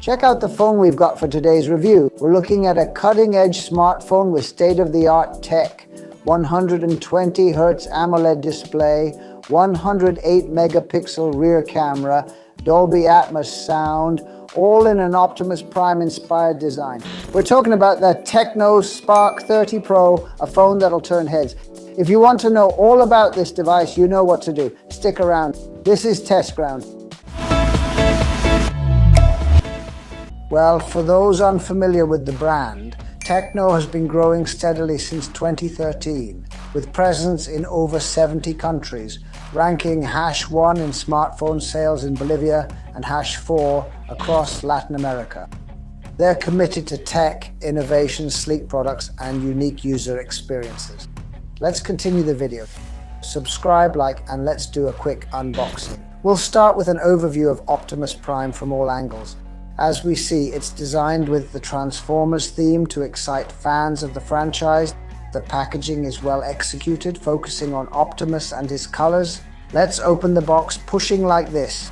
Check out the phone we've got for today's review. We're looking at a cutting-edge smartphone with state-of-the-art tech, 120 Hz AMOLED display, 108 megapixel rear camera, Dolby Atmos sound, all in an Optimus Prime inspired design. We're talking about the Tecno Spark 30 Pro, a phone that'll turn heads. If you want to know all about this device, you know what to do. Stick around. This is Test Ground. Well, for those unfamiliar with the brand, Tecno has been growing steadily since 2013, with presence in over 70 countries, ranking #1 in smartphone sales in Bolivia and #4 across Latin America. They're committed to tech, innovation, sleek products, and unique user experiences. Let's continue the video. Subscribe, like, and let's do a quick unboxing. We'll start with an overview of Optimus Prime from all angles. As we see, it's designed with the Transformers theme to excite fans of the franchise. The packaging is well executed, focusing on Optimus and his colors. Let's open the box, pushing like this.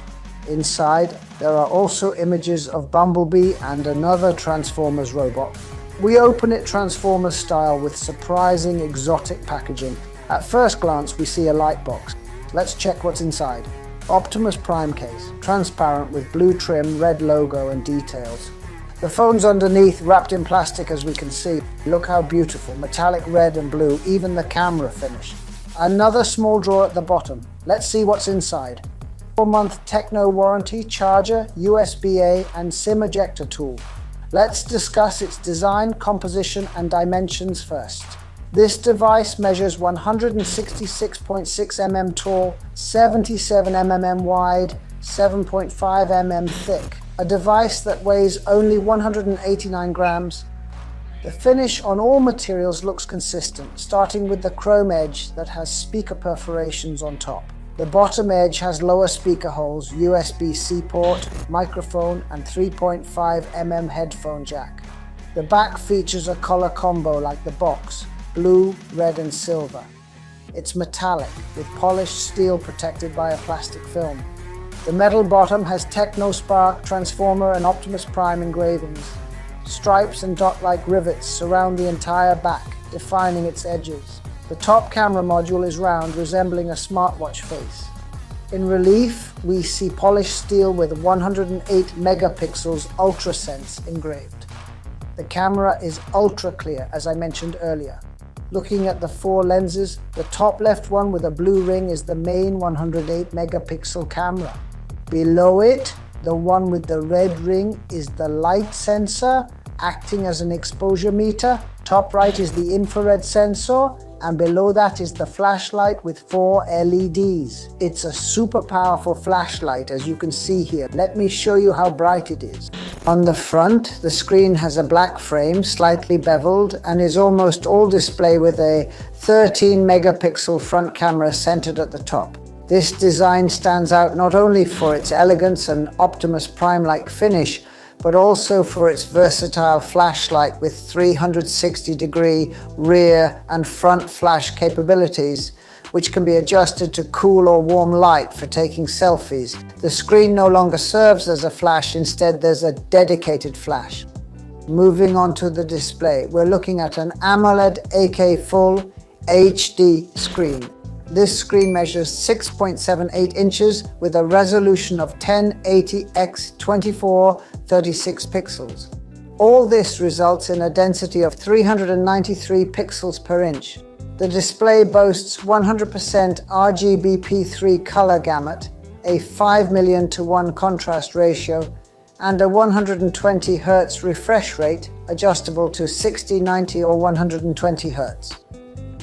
Inside, there are also images of Bumblebee and another Transformers robot. We open it Transformers style with surprising exotic packaging. At first glance, we see a light box. Let's check what's inside. Optimus Prime case, transparent with blue trim, red logo and details. The phone's underneath, wrapped in plastic as we can see. Look how beautiful, metallic red and blue, even the camera finish. Another small drawer at the bottom. Let's see what's inside. 4-month Tecno warranty, charger, USB-A and SIM ejector tool. Let's discuss its design, composition and dimensions first. This device measures 166.6 mm tall, 77 mm wide, 7.5 mm thick. A device that weighs only 189 grams. The finish on all materials looks consistent, starting with the chrome edge that has speaker perforations on top. The bottom edge has lower speaker holes, USB-C port, microphone and 3.5 mm headphone jack. The back features a color combo like the box, blue, red and silver. It's metallic, with polished steel protected by a plastic film. The metal bottom has Tecno Spark, Transformer and Optimus Prime engravings. Stripes and dot-like rivets surround the entire back, defining its edges. The top camera module is round, resembling a smartwatch face. In relief, we see polished steel with 108 megapixels UltraSense engraved. The camera is ultra clear, as I mentioned earlier. Looking at the 4 lenses, the top left one with a blue ring is the main 108 megapixel camera. Below it, the one with the red ring is the light sensor, acting as an exposure meter. Top right is the infrared sensor, and below that is the flashlight with 4 LEDs. It's a super powerful flashlight, as you can see here. Let me show you how bright it is. On the front, the screen has a black frame, slightly beveled, and is almost all display with a 13 megapixel front camera centered at the top. This design stands out not only for its elegance and Optimus Prime-like finish, but also for its versatile flashlight with 360-degree rear and front flash capabilities, which can be adjusted to cool or warm light for taking selfies. The screen no longer serves as a flash, instead there's a dedicated flash. Moving on to the display, we're looking at an AMOLED 8K Full HD screen. This screen measures 6.78 inches with a resolution of 1080 x 2436 pixels. All this results in a density of 393 pixels per inch. The display boasts 100% RGB-P3 color gamut, a 5:1,000,000 contrast ratio, and a 120 Hz refresh rate adjustable to 60, 90 or 120 Hz.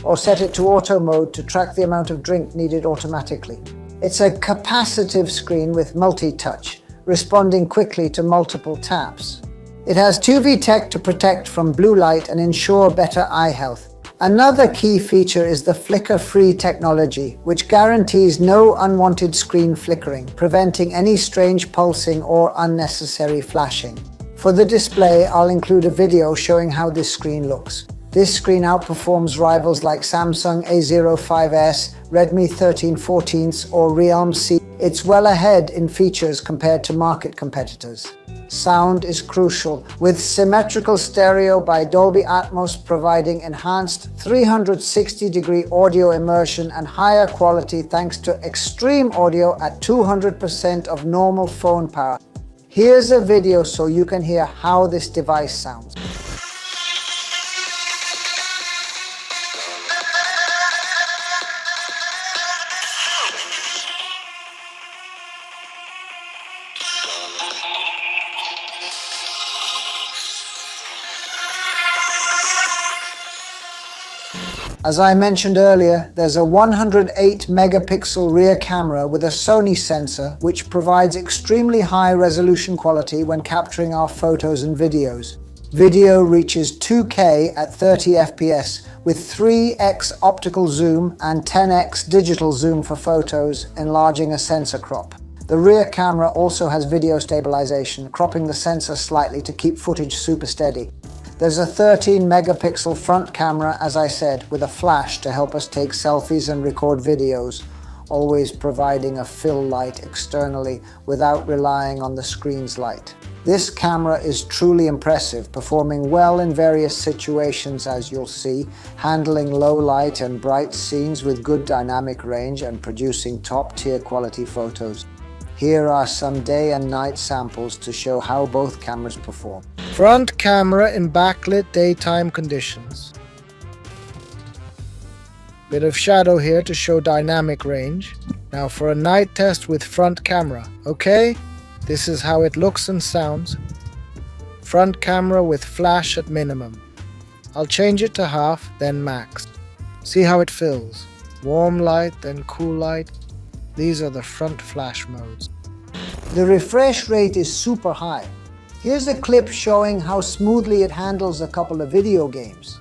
Or set it to auto mode to track the amount of drink needed automatically. It's a capacitive screen with multi-touch, responding quickly to multiple taps. It has 2V tech to protect from blue light and ensure better eye health. Another key feature is the flicker-free technology, which guarantees no unwanted screen flickering, preventing any strange pulsing or unnecessary flashing. For the display, I'll include a video showing how this screen looks. This screen outperforms rivals like Samsung A05s, Redmi 13 14s or Realme C It's well ahead in features compared to market competitors. Sound is crucial, with symmetrical stereo by Dolby Atmos providing enhanced 360-degree audio immersion and higher quality thanks to extreme audio at 200% of normal phone power. Here's a video so you can hear how this device sounds. As I mentioned earlier, there's a 108 megapixel rear camera with a Sony sensor which provides extremely high resolution quality when capturing our photos and videos. Video reaches 2K at 30 FPS with 3x optical zoom and 10x digital zoom for photos, enlarging a sensor crop. The rear camera also has video stabilization, cropping the sensor slightly to keep footage super steady. There's a 13 megapixel front camera, as I said, with a flash to help us take selfies and record videos, always providing a fill light externally without relying on the screen's light. This camera is truly impressive, performing well in various situations as you'll see, handling low light and bright scenes with good dynamic range and producing top-tier quality photos. Here are some day and night samples to show how both cameras perform. Front camera in backlit daytime conditions. Bit of shadow here to show dynamic range. Now for a night test with front camera, okay? This is how it looks and sounds. Front camera with flash at minimum. I'll change it to half, then max. See how it fills. Warm light, then cool light. These are the front flash modes. The refresh rate is super high. Here's a clip showing how smoothly it handles a couple of video games.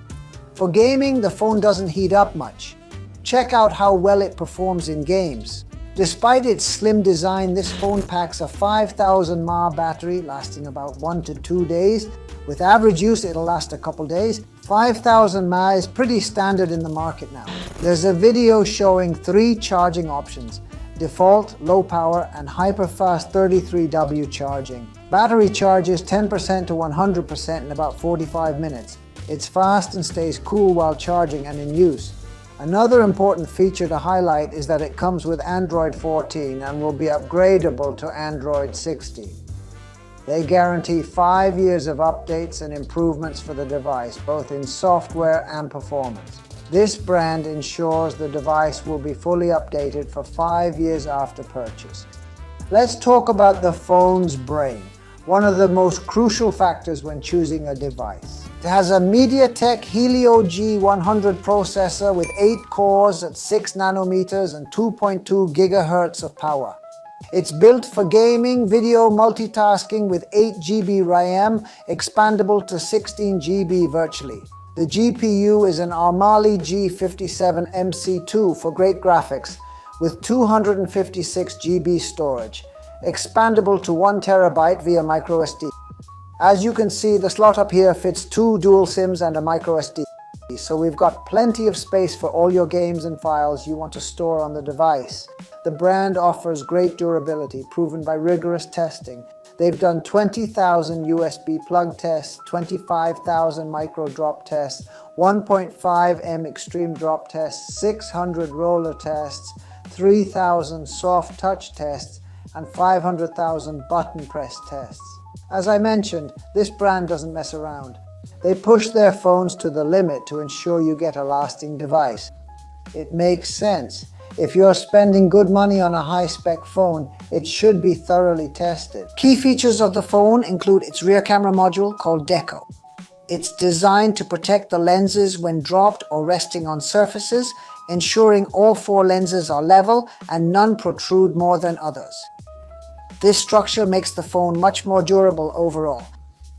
For gaming, the phone doesn't heat up much. Check out how well it performs in games. Despite its slim design, this phone packs a 5000 mAh battery lasting about 1 to 2 days. With average use, it'll last a couple days. 5000 mAh is pretty standard in the market now. There's a video showing 3 charging options: default, low power, and hyper-fast 33W charging. Battery charges 10% to 100% in about 45 minutes. It's fast and stays cool while charging and in use. Another important feature to highlight is that it comes with Android 14 and will be upgradable to Android 16. They guarantee 5 years of updates and improvements for the device, both in software and performance. This brand ensures the device will be fully updated for 5 years after purchase. Let's talk about the phone's brain, one of the most crucial factors when choosing a device. It has a MediaTek Helio G100 processor with 8 cores at 6 nanometers and 2.2 gigahertz of power. It's built for gaming, video, multitasking with 8 GB RAM, expandable to 16 GB virtually. The GPU is an Armali G57 MC2 for great graphics, with 256 GB storage, expandable to 1 TB via microSD. As you can see, the slot up here fits 2 dual SIMs and a microSD, so we've got plenty of space for all your games and files you want to store on the device. The brand offers great durability, proven by rigorous testing. They've done 20,000 USB plug tests, 25,000 micro drop tests, 1.5 M extreme drop tests, 600 roller tests, 3,000 soft touch tests, and 500,000 button press tests. As I mentioned, this brand doesn't mess around. They push their phones to the limit to ensure you get a lasting device. It makes sense. If you're spending good money on a high-spec phone, it should be thoroughly tested. Key features of the phone include its rear camera module called Deco. It's designed to protect the lenses when dropped or resting on surfaces, ensuring all 4 lenses are level and none protrude more than others. This structure makes the phone much more durable overall.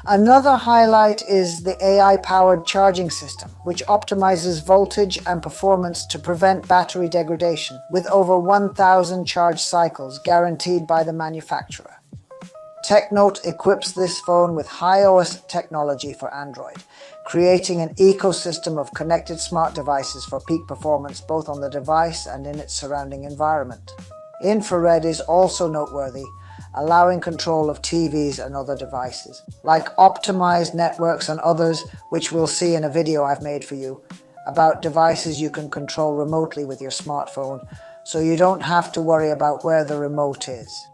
Another highlight is the AI-powered charging system, which optimizes voltage and performance to prevent battery degradation, with over 1,000 charge cycles guaranteed by the manufacturer. Tecno equips this phone with HiOS technology for Android, creating an ecosystem of connected smart devices for peak performance both on the device and in its surrounding environment. Infrared is also noteworthy, allowing control of TVs and other devices, like optimized networks and others, which we'll see in a video I've made for you, about devices you can control remotely with your smartphone, so you don't have to worry about where the remote is.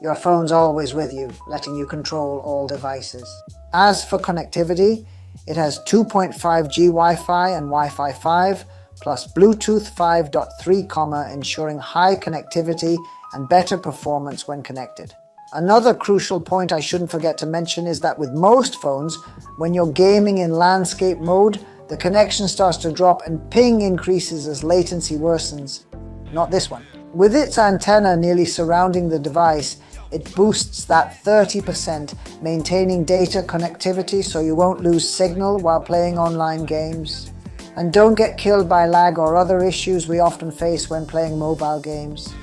Your phone's always with you, letting you control all devices. As for connectivity, it has 2.5G Wi-Fi and Wi-Fi 5, plus Bluetooth 5.3, ensuring high connectivity and better performance when connected. Another crucial point I shouldn't forget to mention is that with most phones, when you're gaming in landscape mode, the connection starts to drop and ping increases as latency worsens. Not this one. With its antenna nearly surrounding the device, it boosts that 30%, maintaining data connectivity so you won't lose signal while playing online games. And don't get killed by lag or other issues we often face when playing mobile games.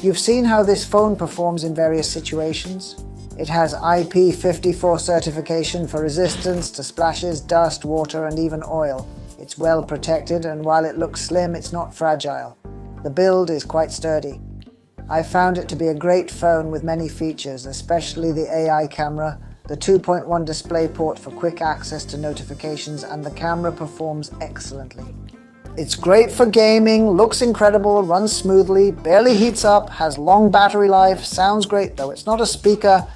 You've seen how this phone performs in various situations. It has IP54 certification for resistance to splashes, dust, water, and even oil. It's well protected, and while it looks slim, it's not fragile. The build is quite sturdy. I found it to be a great phone with many features, especially the AI camera, the 2.1 DisplayPort for quick access to notifications, and the camera performs excellently. It's great for gaming, looks incredible, runs smoothly, barely heats up, has long battery life, sounds great though it's not a speaker.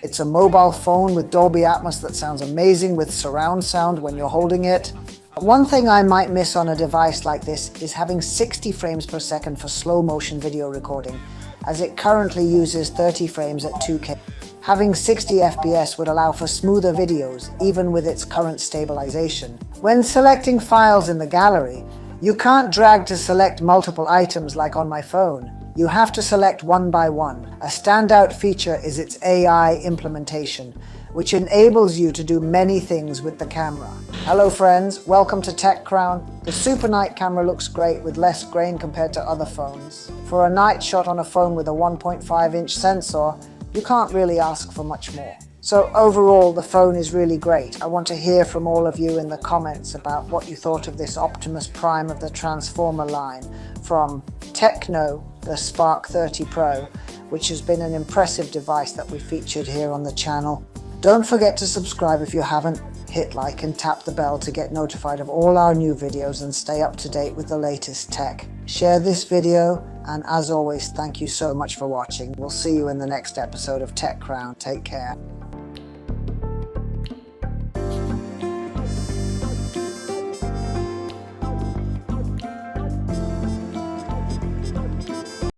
It's a mobile phone with Dolby Atmos that sounds amazing with surround sound when you're holding it. One thing I might miss on a device like this is having 60 frames per second for slow motion video recording, as it currently uses 30 frames at 2K. Having 60 FPS would allow for smoother videos, even with its current stabilization. When selecting files in the gallery, you can't drag to select multiple items like on my phone. You have to select one by one. A standout feature is its AI implementation, which enables you to do many things with the camera. Hello friends, welcome to TechCrown. The Super Night camera looks great with less grain compared to other phones. For a night shot on a phone with a 1.5-inch sensor, you can't really ask for much more. So overall, the phone is really great. I want to hear from all of you in the comments about what you thought of this Optimus Prime of the Transformer line from Tecno, the Spark 30 Pro, which has been an impressive device that we featured here on the channel. Don't forget to subscribe if you haven't, hit like and tap the bell to get notified of all our new videos and stay up to date with the latest tech. Share this video, and as always, thank you so much for watching. We'll see you in the next episode of TechCrown. Take care.